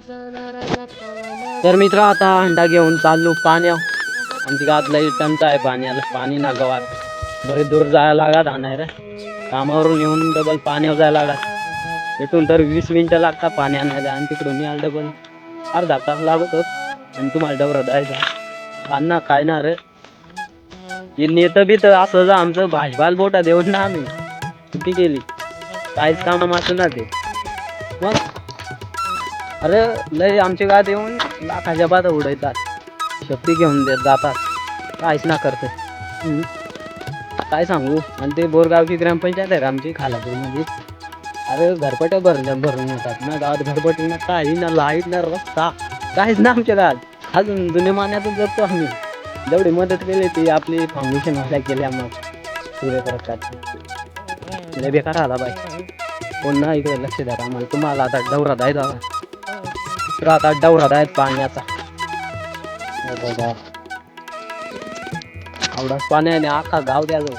तर मित्र आता अंडा घेऊन चाललो पाण्यावर. आमची गावात लई टंचाई आहे पाण्याला. पाणी ना गावात बरेच दूर जायला लागत आणाय रे. कामावरून येऊन डबल पाण्यावर जायला लागत. इथून तर 20 मिनिटं लागतात पाणी आणायला आणि तिकडून यायला डबल अर्धा तास लागत होत. आणि तुम्हाला डबरा जायचं अण्णा काय ना रे नेतं बी तर असं जा आमचं भाजपाल बोटा देऊन ना आम्ही किती केली काहीच काम असं ना ते. मग अरे लय आमच्या गावात येऊन लाखाच्या बाद उडवतात. शक्ती घेऊन देत जातात काहीच ना करते. काय सांगू. आणि ते बोरगावची ग्रामपंचायत आहे आमची खालापूरमध्ये. अरे घरपट्या भरून येतात ना गावात. घरपट्टी ना काही ना लाईट ना रस्ता काहीच ना आमच्या गावात. अजून जुन्या मान्यातून जगतो आम्ही. जेवढी मदत केली ती आपली फाउंडेशन वाल्या केल्या. मग सूर्यप्रकाश लय बेकार आला बाई. कोण ना इकडे लक्ष द्या आम्हाला. तुम्हाला आता डवरा द्यायचा आता डवरा द्यायचा पाण्याचा. आवडाच पाण्याने अख्खा गाव द्यायचो.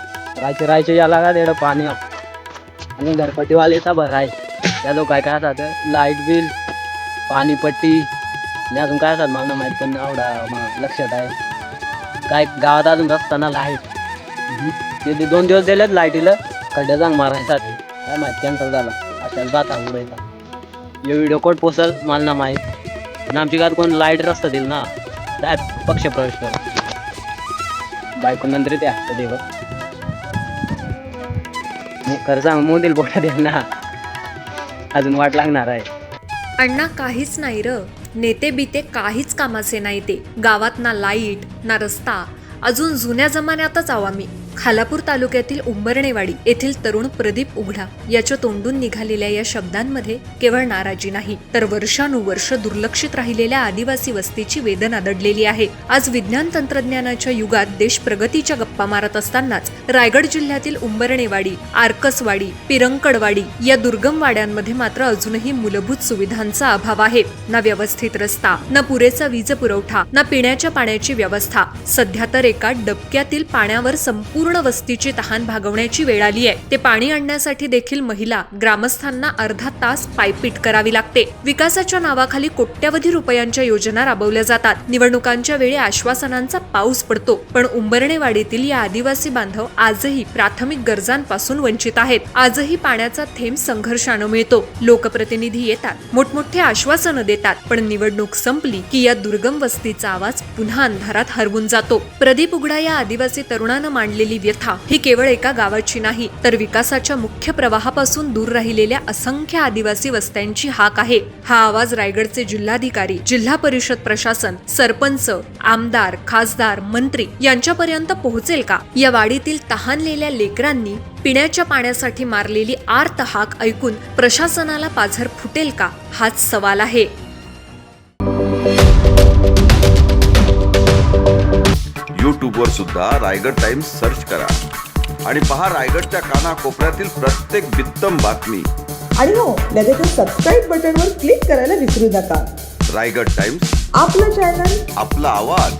राहायचे याला का तेवढं पाणी. आणि घरपट्टीवालेचा बरं आहे. त्या लोक काय काय असतात लाईट बिल पाणीपट्टी आणि अजून काय असतात मला माहीत पण आवडा लक्षात आहे. काय गावात अजून रस्ताना लाईट ते 2 दिवस दिलेत लाईटीला खड्ड्या जांग मारायसाठी. काय माहीत कॅन्सल झाला अशाला जाता उडायचा. हे व्हिडिओ कोण पोचल मला ना माहीत. आणि आमच्या गावात कोण लाईट रस्ता देईल ना काय पक्ष प्रवेश कर बायको नंतर ते असतं देव खरं सांग मोदील बोटा दे ना. अजून वाट लागणार आहे. अण्णा काहीच नाही र. नेते बिते काहीच कामाचे नाही ते. गावात ना लाईट ना रस्ता. अजून जुन्या जमान्यातच आहो आम्ही. खालापूर तालुक्यातील उंबरणेवाडी येथील तरुण प्रदीप उघडा याच्या तोंडून निघालेल्या या शब्दांमध्ये केवळ नाराजी नाही तर वर्षानुवर्ष दुर्लक्षित राहिलेल्या आदिवासी वस्तीची वेदना दडलेली आहे. आज विज्ञान तंत्रज्ञानाच्या युगात देश प्रगतीच्या गप्पा मारत असतानाच रायगड जिल्ह्यातील उंबरणेवाडी, आरकसवाडी, पिरंकडवाडी या दुर्गम वाड्यांमध्ये मात्र अजूनही मूलभूत सुविधांचा अभाव आहे. ना व्यवस्थित रस्ता, ना पुरेसा वीज पुरवठा, ना पिण्याच्या पाण्याची व्यवस्था. सध्या तर एका डबक्यातील पाण्यावर संपूर्ण वस्तीची तहान भागवण्याची वेळ आली आहे. ते पाणी आणण्यासाठी देखील महिला ग्रामस्थांना अर्धा तास पायपीट करावी लागते. विकासाच्या नावाखाली कोट्यवधी रुपयांच्या योजना राबवल्या जातात. निवडणुकांच्या वेळी आश्वासनांचा पाऊस पडतो. पण उंबरणेवाडीतील या आदिवासी बांधव आजही प्राथमिक गरजांपासून वंचित आहेत. आजही पाण्याचा थेंब संघर्षानं मिळतो. लोकप्रतिनिधी येतात, मोठमोठे आश्वासनं देतात, पण निवडणूक संपली की या दुर्गम वस्तीचा आवाज पुन्हा अंधारात हरवून जातो. प्रदीप उघडा या आदिवासी तरुणानं मांडलेली व्यथा ही केवळ एका गावाची नाही तर विकासाच्या मुख्य प्रवाहापासून दूर राहिलेल्या असंख्य आदिवासी वस्त्यांची हाक आहे. हा आवाज रायगडचे जिल्हाधिकारी, जिल्हा परिषद प्रशासन, सरपंच, आमदार, खासदार, मंत्री यांच्यापर्यंत पोहोचेल का? या वाडीतील तहानलेल्या लेकरांनी पिण्याच्या पाण्यासाठी मारलेली आर्त हाक ऐकून प्रशासनाला पाझर फुटेल का? हाच सवाल आहे. यूट्यूबवर सुद्धा रायगड टाइम्स सर्च करा आणि पहा रायगडच्या कानाकोपऱ्यातील प्रत्येक बित्तम बातमी. आणि हो लगेच सबस्क्राईब बटनवर क्लिक करायला विसरू नका. रायगड टाइम्स, आपलं चॅनल, आपला आवाज.